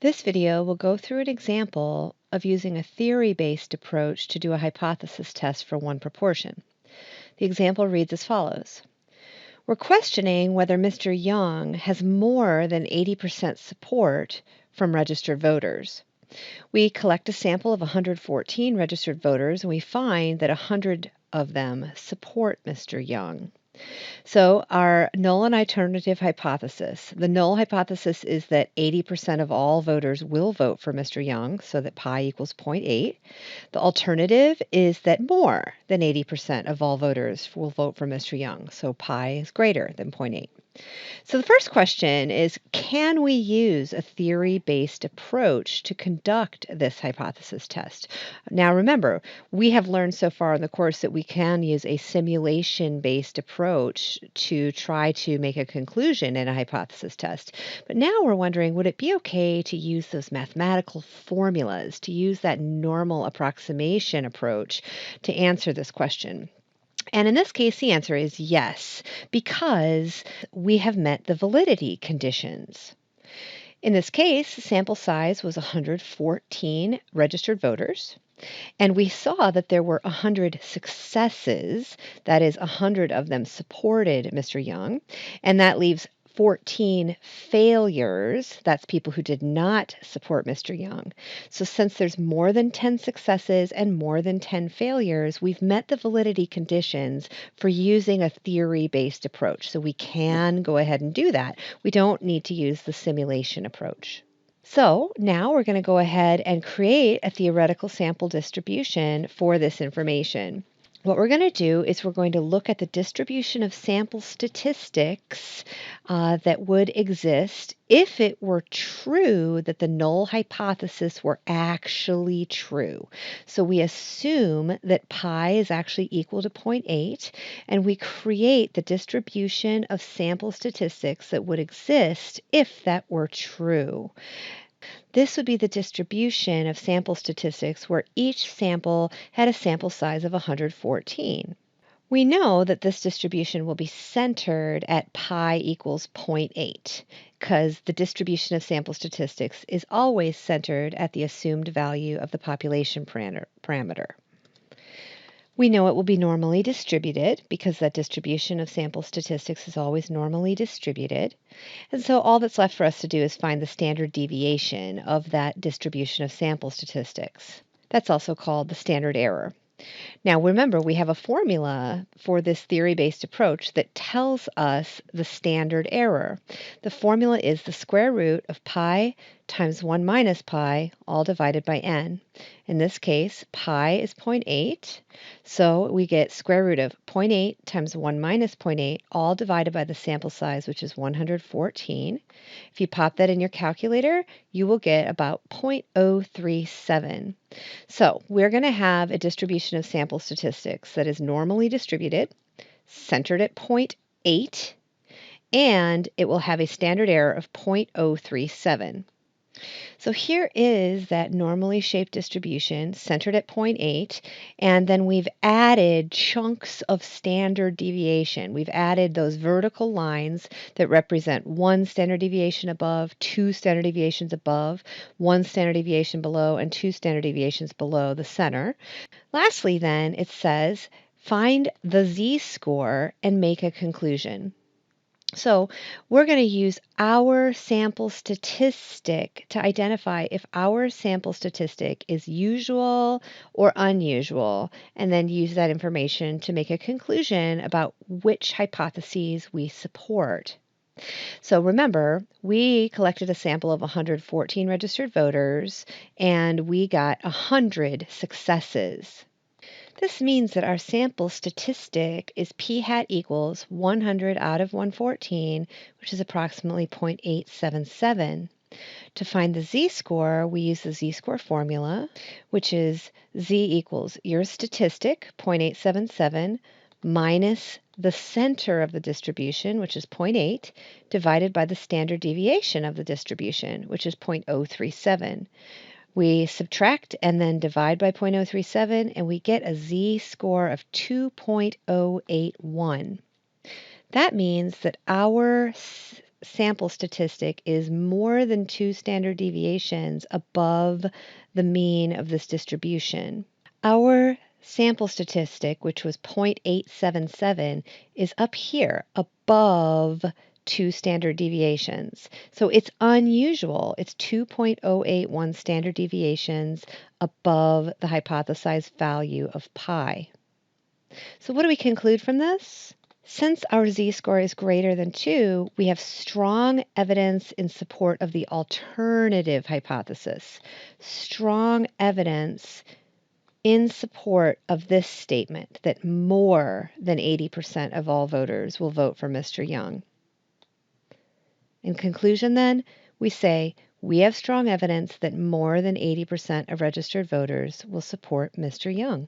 This video will go through an example of using a theory-based approach to do a hypothesis test for one proportion. The example reads as follows. We're questioning whether Mr. Young has more than 80% support from registered voters. We collect a sample of 114 registered voters, and we find that 100 of them support Mr. Young. So our null and alternative hypothesis. The null hypothesis is that 80% of all voters will vote for Mr. Young, so that pi equals 0.8. The alternative is that more than 80% of all voters will vote for Mr. Young, so pi is greater than 0.8. So the first question is, can we use a theory-based approach to conduct this hypothesis test? Now remember, we have learned so far in the course that we can use a simulation-based approach to try to make a conclusion in a hypothesis test. But now we're wondering, would it be okay to use those mathematical formulas, to use that normal approximation approach to answer this question? And in this case, the answer is yes, because we have met the validity conditions. In this case, the sample size was 114 registered voters, and we saw that there were 100 successes, that is, 100 of them supported Mr. Young, and that leaves 14 failures, that's people who did not support Mr. Young. So since there's more than 10 successes and more than 10 failures, we've met the validity conditions for using a theory-based approach. So we can go ahead and do that. We don't need to use the simulation approach. So now we're going to go ahead and create a theoretical sample distribution for this information. What we're going to do is we're going to look at the distribution of sample statistics that would exist if it were true that the null hypothesis were actually true. So we assume that pi is actually equal to 0.8, and we create the distribution of sample statistics that would exist if that were true. This would be the distribution of sample statistics where each sample had a sample size of 114. We know that this distribution will be centered at pi equals 0.8 because the distribution of sample statistics is always centered at the assumed value of the population parameter. We know it will be normally distributed because that distribution of sample statistics is always normally distributed. And so all that's left for us to do is find the standard deviation of that distribution of sample statistics. That's also called the standard error. Now remember, we have a formula for this theory-based approach that tells us the standard error. The formula is the square root of pi times 1 minus pi, all divided by n. In this case, pi is 0.8, so we get square root of 0.8 times 1 minus 0.8, all divided by the sample size, which is 114. If you pop that in your calculator, you will get about 0.037. So we're going to have a distribution of sample statistics that is normally distributed, centered at 0.8, and it will have a standard error of 0.037. So here is that normally shaped distribution centered at 0.8, and then we've added chunks of standard deviation. We've added those vertical lines that represent 1 standard deviation above, 2 standard deviations above, 1 standard deviation below, and 2 standard deviations below the center. Lastly, then, it says, find the z-score and make a conclusion. So we're going to use our sample statistic to identify if our sample statistic is usual or unusual, and then use that information to make a conclusion about which hypotheses we support. So remember, we collected a sample of 114 registered voters, and we got 100 successes. This means that our sample statistic is p hat equals 100 out of 114, which is approximately 0.877. To find the z-score, we use the z-score formula, which is z equals your statistic, 0.877, minus the center of the distribution, which is 0.8, divided by the standard deviation of the distribution, which is 0.037. We subtract and then divide by 0.037, and we get a z-score of 2.081. That means that our sample statistic is more than 2 standard deviations above the mean of this distribution. Our sample statistic, which was 0.877, is up here above 2 standard deviations. So it's unusual. It's 2.081 standard deviations above the hypothesized value of pi. So what do we conclude from this? Since our z-score is greater than 2, we have strong evidence in support of the alternative hypothesis. Strong evidence in support of this statement that more than 80% of all voters will vote for Mr. Young. In conclusion, then, we say we have strong evidence that more than 80% of registered voters will support Mr. Young.